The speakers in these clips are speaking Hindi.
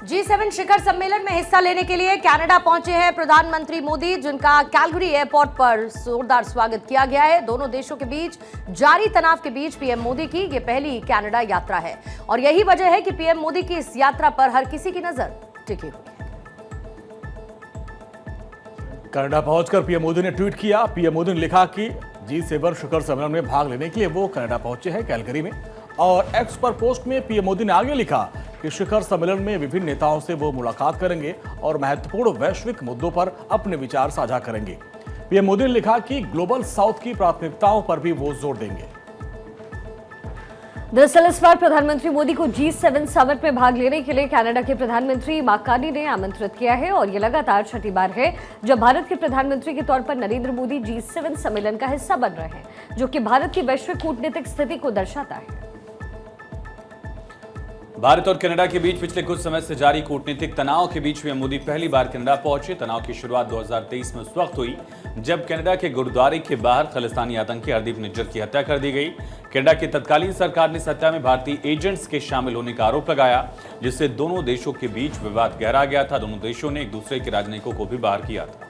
G7 शिखर सम्मेलन में हिस्सा लेने के लिए कनाडा पहुंचे हैं प्रधानमंत्री मोदी, जिनका कैलगरी एयरपोर्ट पर जोरदार स्वागत किया गया है। दोनों देशों के बीच जारी तनाव के बीच पीएम मोदी की ये पहली कनाडा यात्रा है और यही वजह है कि पीएम मोदी की इस यात्रा पर हर किसी की नजर टिकी हुई है। कनाडा पहुंचकर पीएम मोदी ने ट्वीट किया। पीएम मोदी ने लिखा कि G7 शिखर सम्मेलन में भाग लेने के लिए वो कनाडा पहुंचे हैं कैलगरी में। और एक्स पर पोस्ट में पीएम मोदी ने आगे लिखा कि शिखर सम्मेलन में विभिन्न नेताओं से वो मुलाकात करेंगे और महत्वपूर्ण वैश्विक मुद्दों पर अपने विचार साझा करेंगे। पीएम मोदी ने लिखा कि ग्लोबल साउथ की प्राथमिकताओं पर भी वो जोर देंगे। दरअसल इस बार प्रधानमंत्री मोदी को G7 समिट में भाग लेने के लिए कनाडा के प्रधानमंत्री मार्क कार्नी ने आमंत्रित किया है और ये लगातार छठी बार है जब भारत के प्रधानमंत्री के तौर पर नरेंद्र मोदी G7 सम्मेलन का हिस्सा बन रहे हैं, जो कि भारत की वैश्विक कूटनीतिक स्थिति को दर्शाता है। भारत और कनाडा के बीच पिछले कुछ समय से जारी कूटनीतिक तनाव के बीच पीएम मोदी पहली बार कनाडा पहुंचे। तनाव की शुरुआत 2023 में उस वक्त हुई जब कनाडा के गुरुद्वारे के बाहर खालिस्तानी आतंकी हरदीप निज्जर की हत्या कर दी गई। कनाडा की तत्कालीन सरकार ने इस हत्या में भारतीय एजेंट्स के शामिल होने का आरोप लगाया, जिससे दोनों देशों के बीच विवाद गहरा गया था। दोनों देशों ने एक दूसरे के राजनयिकों को भी बाहर किया था।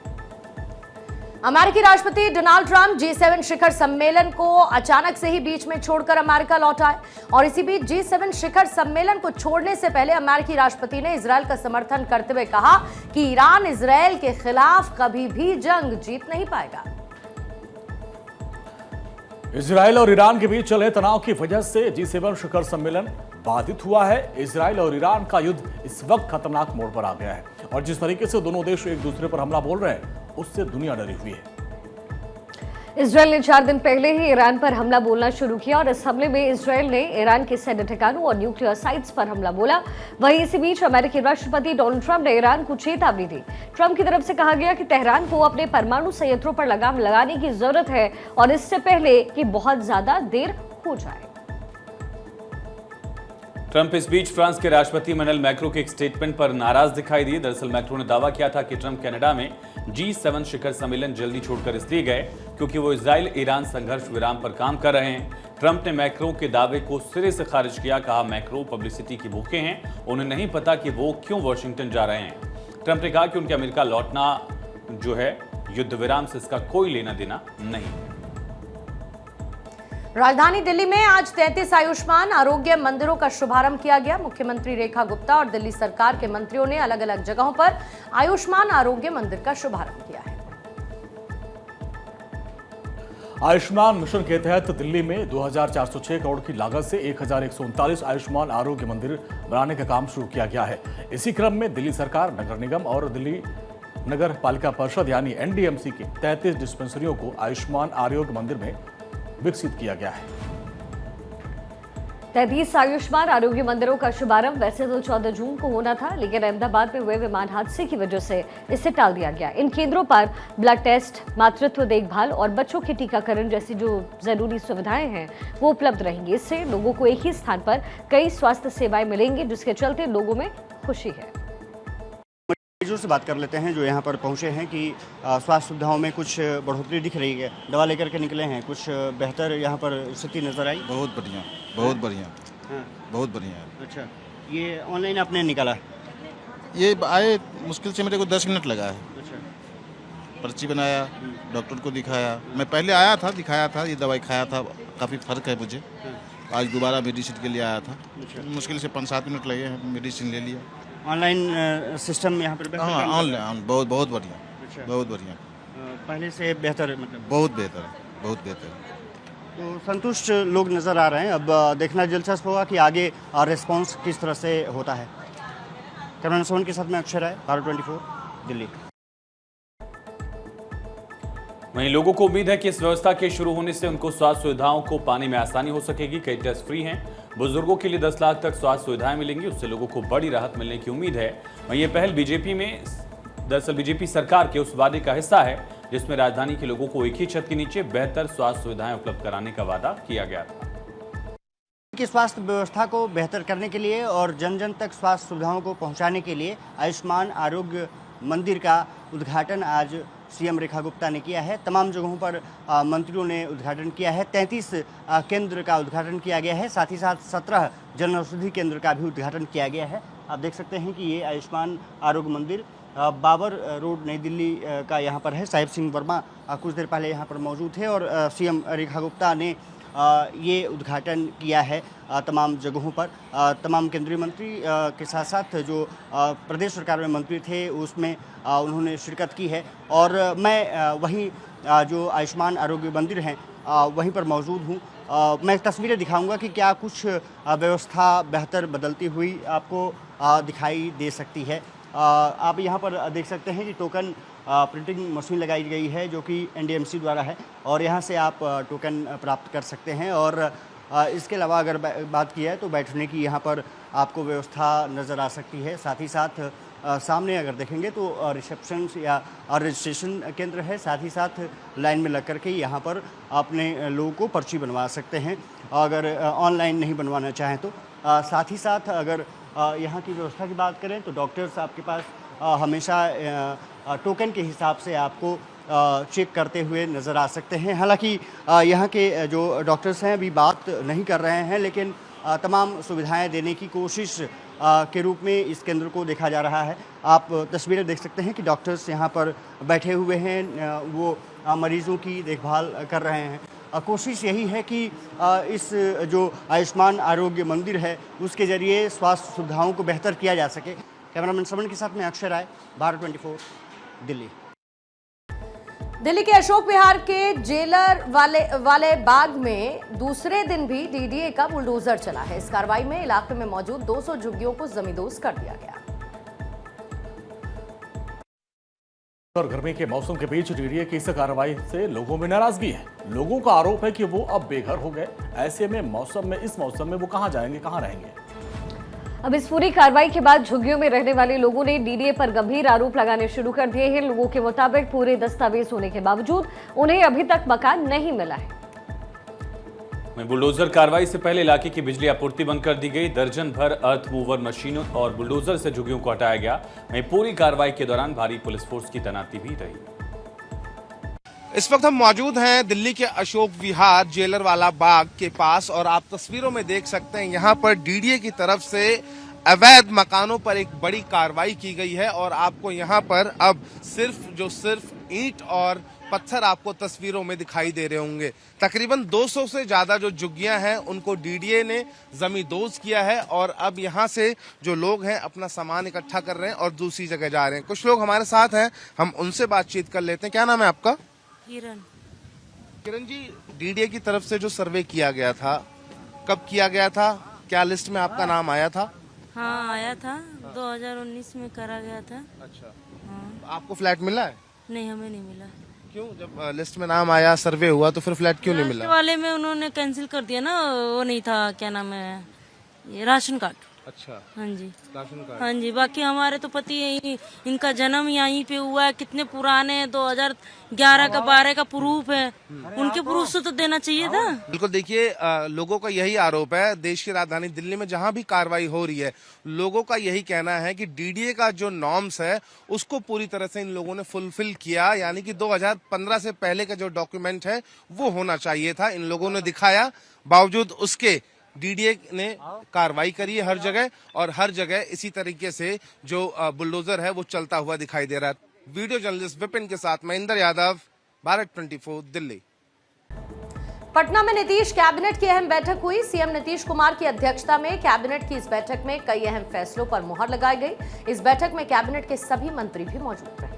अमेरिकी राष्ट्रपति डोनाल्ड ट्रंप G7 शिखर सम्मेलन को अचानक से ही बीच में छोड़कर अमेरिका लौट आए और इसी बीच G7 शिखर सम्मेलन को छोड़ने से पहले अमेरिकी राष्ट्रपति ने इजरायल का समर्थन करते हुए कहा कि ईरान इजरायल के खिलाफ कभी भी जंग जीत नहीं पाएगा। इजरायल और ईरान के बीच चले तनाव की वजह से G7 शिखर सम्मेलन बाधित हुआ है। इजरायल और ईरान का युद्ध इस वक्त खतरनाक मोड़ पर आ गया है और जिस तरीके से दोनों देश एक दूसरे पर हमला बोल रहे हैं उससे दुनिया डरी हुई है। इजरायल ने 4 दिन पहले ही ईरान पर हमला बोलना शुरू किया और इस हमले में इजरायल ने ईरान के सैन्य ठिकानों और न्यूक्लियर साइट्स पर हमला बोला। वहीं इसी बीच अमेरिकी राष्ट्रपति डोनाल्ड ट्रंप ने ईरान को चेतावनी दी। ट्रंप की तरफ से कहा गया कि तेहरान को अपने परमाणु संयंत्रों पर लगाम लगाने की जरूरत है और इससे पहले कि बहुत ज्यादा देर हो जाए। ट्रंप इस बीच फ्रांस के राष्ट्रपति इमैनुअल मैक्रों के एक स्टेटमेंट पर नाराज दिखाई दिए। दरअसल मैक्रो ने दावा किया था कि ट्रंप कनाडा में G7 शिखर सम्मेलन जल्दी छोड़कर इसलिए गए क्योंकि वो इजराइल ईरान संघर्ष विराम पर काम कर रहे हैं। ट्रंप ने मैक्रो के दावे को सिरे से खारिज किया। कहा मैक्रो पब्लिसिटी की भूखे हैं, उन्हें नहीं पता कि वो क्यों वॉशिंगटन जा रहे हैं। ट्रंप ने कहा कि उनके अमेरिका लौटना जो है युद्ध विराम से इसका कोई लेना देना नहीं। राजधानी दिल्ली में आज 33 आयुष्मान आरोग्य मंदिरों का शुभारंभ किया गया। मुख्यमंत्री रेखा गुप्ता और दिल्ली सरकार के मंत्रियों ने अलग अलग जगहों पर आयुष्मान आरोग्य मंदिर का शुभारंभ किया है। आयुष्मान मिशन के तहत दिल्ली में 2406 करोड़ की लागत से 1139 आयुष्मान आरोग्य मंदिर बनाने का काम शुरू किया गया है। इसी क्रम में दिल्ली सरकार, नगर निगम और दिल्ली नगर पालिका परिषद यानी NDMC के 33 डिस्पेंसरियों को आयुष्मान आरोग्य मंदिर में विकसित किया गया है। 33 आयुष्मान आरोग्य मंदिरों का शुभारंभ वैसे तो 14 जून को होना था, लेकिन अहमदाबाद में हुए विमान हादसे की वजह से इसे टाल दिया गया। इन केंद्रों पर ब्लड टेस्ट, मातृत्व देखभाल और बच्चों के टीकाकरण जैसी जो जरूरी सुविधाएं हैं वो उपलब्ध रहेंगी। इससे लोगों को एक ही स्थान पर कई स्वास्थ्य सेवाएं मिलेंगी, जिसके चलते लोगों में खुशी है। मरीजों से बात कर लेते हैं जो यहाँ पर पहुँचे हैं कि स्वास्थ्य सुविधाओं में कुछ बढ़ोतरी दिख रही है। दवा लेकर के निकले हैं, कुछ बेहतर यहाँ पर स्थिति नजर आई। बहुत बढ़िया, बहुत बढ़िया। हाँ, बहुत बढ़िया। अच्छा, ये ऑनलाइन आपने निकाला? ये आए मुश्किल से मेरे को 10 मिनट लगा है। अच्छा, पर्ची बनाया, डॉक्टर को दिखाया। मैं पहले आया था, दिखाया था, ये दवाई खाया था, काफ़ी फर्क है मुझे। आज दोबारा मेडिसिन के लिए आया था। मुश्किल से 5-7 मिनट लगे हैं, मेडिसिन ले लिया। ऑनलाइन सिस्टम यहाँ पर? हाँ, ऑनलाइन बहुत बढ़िया। अच्छा, बहुत बढ़िया, पहले से बेहतर, मतलब बहुत बेहतर है, बहुत बेहतर है। तो संतुष्ट लोग नज़र आ रहे हैं। अब देखना दिलचस्प होगा कि आगे रिस्पांस किस तरह से होता है। कैमरामैन सोहन के साथ में अक्षर है, भारत 24 दिल्ली। वहीं लोगों को उम्मीद है कि इस व्यवस्था के शुरू होने से उनको स्वास्थ्य सुविधाओं को पाने में आसानी हो सकेगी। कई टेस्ट फ्री हैं। बुजुर्गों के लिए 10 लाख तक स्वास्थ्य सुविधाएं मिलेंगी, उससे लोगों को बड़ी राहत मिलने की उम्मीद है। वहीं ये पहल बीजेपी सरकार के उस वादे का हिस्सा है जिसमें राजधानी के लोगों को एक ही छत के नीचे बेहतर स्वास्थ्य सुविधाएं उपलब्ध कराने का वादा किया गया था। की स्वास्थ्य व्यवस्था को बेहतर करने के लिए और जन जन तक स्वास्थ्य सुविधाओं को पहुंचाने के लिए आयुष्मान आरोग्य मंदिर का उद्घाटन आज सीएम रेखा गुप्ता ने किया है। तमाम जगहों पर मंत्रियों ने उद्घाटन किया है। 33 केंद्र का उद्घाटन किया गया है, साथ ही साथ 17 जन औषधि केंद्र का भी उद्घाटन किया गया है। आप देख सकते हैं कि ये आयुष्मान आरोग्य मंदिर बाबर रोड नई दिल्ली का यहाँ पर है। साहिब सिंह वर्मा कुछ देर पहले यहाँ पर मौजूद थे और सीएम रेखा गुप्ता ने ये उद्घाटन किया है तमाम जगहों पर। तमाम केंद्रीय मंत्री के साथ साथ जो प्रदेश सरकार में मंत्री थे उसमें उन्होंने शिरकत की है और मैं वहीं जो आयुष्मान आरोग्य मंदिर हैं वहीं पर मौजूद हूँ। मैं तस्वीरें दिखाऊंगा कि क्या कुछ व्यवस्था बेहतर बदलती हुई आपको दिखाई दे सकती है। आप यहाँ पर देख सकते हैं कि टोकन प्रिंटिंग मशीन लगाई गई है जो कि एनडीएमसी द्वारा है और यहाँ से आप टोकन प्राप्त कर सकते हैं। और इसके अलावा अगर बात की है तो बैठने की यहाँ पर आपको व्यवस्था नज़र आ सकती है। साथ ही साथ सामने अगर देखेंगे तो रिसेप्शन या रजिस्ट्रेशन केंद्र है। साथ ही साथ लाइन में लग करके यहाँ पर अपने लोगों को पर्ची बनवा सकते हैं अगर ऑनलाइन नहीं बनवाना चाहें तो। साथ ही साथ अगर यहाँ की व्यवस्था की बात करें तो डॉक्टर्स आपके पास हमेशा टोकन के हिसाब से आपको चेक करते हुए नज़र आ सकते हैं। हालांकि यहाँ के जो डॉक्टर्स हैं अभी बात नहीं कर रहे हैं, लेकिन तमाम सुविधाएं देने की कोशिश के रूप में इस केंद्र को देखा जा रहा है। आप तस्वीरें देख सकते हैं कि डॉक्टर्स यहाँ पर बैठे हुए हैं, वो मरीज़ों की देखभाल कर रहे हैं। कोशिश यही है कि इस जो आयुष्मान आरोग्य मंदिर है उसके ज़रिए स्वास्थ्य सुविधाओं को बेहतर किया जा सके। कैमरामैन श्रवण के साथ में अक्षय राय, भारत 24, दिल्ली। दिल्ली के अशोक विहार के जेलर वाले बाग में दूसरे दिन भी डीडीए का बुलडोजर चला है। इस कार्रवाई में इलाके में मौजूद 200 झुग्गियों को जमींदोज कर दिया गया। और गर्मी के मौसम के बीच डीडीए की इस कार्रवाई से लोगों में नाराजगी है। लोगों का आरोप है कि वो अब बेघर हो गए। ऐसे में इस मौसम में वो कहां जाएंगे, कहां रहेंगे। अब इस पूरी कार्रवाई के बाद झुग्गियों में रहने वाले लोगों ने डीडीए पर गंभीर आरोप लगाने शुरू कर दिए हैं। लोगों के मुताबिक पूरे दस्तावेज होने के बावजूद उन्हें अभी तक मकान नहीं मिला है। बुलडोजर कार्रवाई से पहले इलाके की बिजली आपूर्ति बंद कर दी गई। दर्जन भर अर्थ मूवर मशीनों और बुलडोजर से झुग्गियों को हटाया गया। वहीं पूरी कार्रवाई के दौरान भारी पुलिस फोर्स की तैनाती भी रही। इस वक्त हम मौजूद हैं दिल्ली के अशोक विहार जेलर वाला बाग के पास और आप तस्वीरों में देख सकते हैं यहाँ पर डीडीए की तरफ से अवैध मकानों पर एक बड़ी कार्रवाई की गई है और आपको यहाँ पर अब सिर्फ ईंट और पत्थर आपको तस्वीरों में दिखाई दे रहे होंगे। तकरीबन 200 से ज्यादा जो झुग्गियां हैं उनको डीडीए ने जमींदोज किया है और अब यहाँ से जो लोग हैं अपना सामान इकट्ठा कर रहे हैं और दूसरी जगह जा रहे हैं। कुछ लोग हमारे साथ हैं, हम उनसे बातचीत कर लेते हैं। क्या नाम है आपका? किरण जी, डीडीए की तरफ से जो सर्वे किया गया था, कब किया गया था? क्या लिस्ट में आपका नाम आया था? हाँ आया था, 2019 में करा गया था। अच्छा। हाँ। आपको फ्लैट मिला है? नहीं, हमें नहीं मिला। क्यों? जब लिस्ट में नाम आया, सर्वे हुआ, तो फिर फ्लैट क्यों नहीं मिला? वाले में उन्होंने कैंसिल कर दिया ना, वो नहीं था, क्या नाम है, ये राशन कार्ड। अच्छा। हाँ जी, राशन कार्ड। हाँ जी। बाकी हमारे तो पति यही, इनका जन्म यहीं पे हुआ है, कितने पुराने 2011 का 12 का प्रूफ है, उनके प्रूफ से तो देना चाहिए था। बिल्कुल। देखिए, लोगों का यही आरोप है, देश की राजधानी दिल्ली में जहां भी कार्रवाई हो रही है, लोगों का यही कहना है कि डीडीए का जो नॉर्म्स है उसको पूरी तरह से इन लोगों ने फुलफिल किया, यानी कि 2015 से पहले का जो डॉक्यूमेंट है वो होना चाहिए था, इन लोगों ने दिखाया। बावजूद उसके डीडीए ने कार्रवाई करी है हर जगह और हर जगह इसी तरीके से जो बुलडोजर है वो चलता हुआ दिखाई दे रहा है। वीडियो जर्नलिस्ट विपिन के साथ महेंद्र यादव, भारत 24, दिल्ली। पटना में नीतीश कैबिनेट की अहम बैठक हुई। सीएम नीतीश कुमार की अध्यक्षता में कैबिनेट की इस बैठक में कई अहम फैसलों पर मुहर लगाई गई। इस बैठक में कैबिनेट के सभी मंत्री भी मौजूद रहे।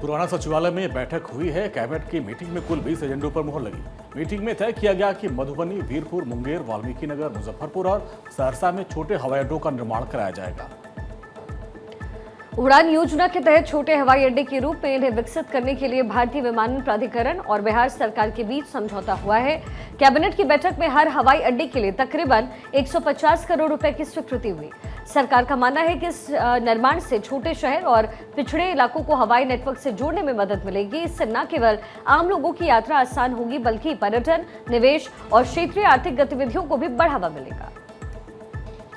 पुराना सचिवालय में बैठक हुई है। कैबिनेट की मीटिंग में कुल 20 एजेंडों पर मुहर लगी। मीटिंग में तय किया गया कि मधुबनी, वीरपुर, मुंगेर, वाल्मीकि नगर, मुजफ्फरपुर और सहरसा में छोटे हवाई अड्डों का निर्माण कराया जाएगा। उड़ान योजना के तहत छोटे हवाई अड्डे के रूप में इन्हें विकसित करने के लिए भारतीय विमानन प्राधिकरण और बिहार सरकार के बीच समझौता हुआ है। कैबिनेट की बैठक में हर हवाई अड्डे के लिए तकरीबन 150 करोड़ रुपए की स्वीकृति हुई। सरकार का मानना है कि इस निर्माण से छोटे शहर और पिछड़े इलाकों को हवाई नेटवर्क से जोड़ने में मदद मिलेगी। इससे न केवल आम लोगों की यात्रा आसान होगी, बल्कि पर्यटन, निवेश और क्षेत्रीय आर्थिक गतिविधियों को भी बढ़ावा मिलेगा।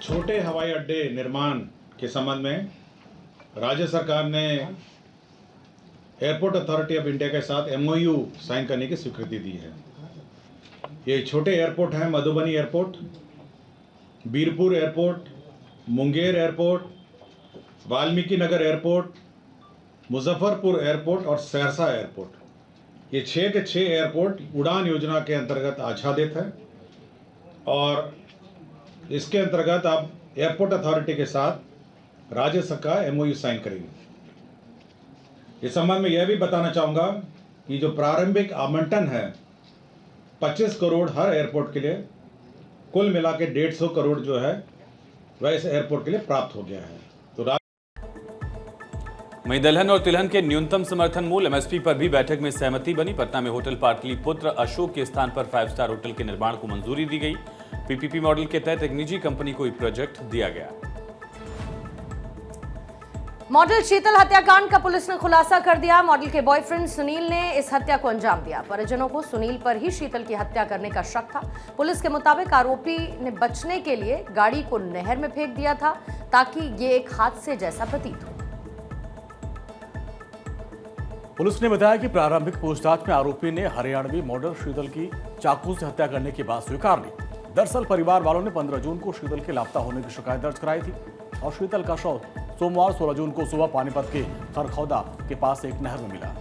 छोटे हवाई अड्डे निर्माण के संबंध में राज्य सरकार ने एयरपोर्ट अथॉरिटी ऑफ इंडिया के साथ MOU साइन करने की स्वीकृति दी है। ये छोटे एयरपोर्ट हैं, Madhubani airport, Birpur airport, Munger airport, Valmiki Nagar airport, Muzaffarpur airport और सहरसा एयरपोर्ट, ये 6 के 6 एयरपोर्ट उड़ान योजना के अंतर्गत आच्छादित है और इसके अंतर्गत अब एयरपोर्ट अथॉरिटी के साथ राज्य सरकार MOU साइन करेगी। इस संबंध में यह भी बताना चाहूँगा कि जो प्रारंभिक आवंटन है 25 करोड़ हर एयरपोर्ट के लिए, कुल मिला के 150 करोड़ जो है वह इस एयरपोर्ट के लिए प्राप्त हो गया है। तो वहीं दलहन और तिलहन के न्यूनतम समर्थन मूल्य MSP पर भी बैठक में सहमति बनी। पटना में होटल पाटलिपुत्र अशोक के स्थान पर 5 स्टार होटल के निर्माण को मंजूरी दी गई। PPP मॉडल के तहत एक निजी कंपनी को प्रोजेक्ट दिया गया। मॉडल शीतल हत्याकांड का पुलिस ने खुलासा कर दिया। मॉडल के बॉयफ्रेंड सुनील ने इस हत्या को अंजाम दिया। परिजनों को सुनील पर ही शीतल की हत्या करने का शक था। पुलिस के मुताबिक आरोपी ने बचने के लिए गाड़ी को नहर में फेंक दिया था ताकि ये एक हादसे जैसा प्रतीत हो। पुलिस ने बताया कि प्रारंभिक पूछताछ में आरोपी ने हरियाणवी मॉडल शीतल की चाकू से हत्या करने की बात स्वीकार ली। दरअसल परिवार वालों ने 15 जून को शीतल के लापता होने की शिकायत दर्ज कराई थी और शीतल का शव सोमवार 16 जून को सुबह पानीपत के खरखौदा के पास एक नहर में मिला।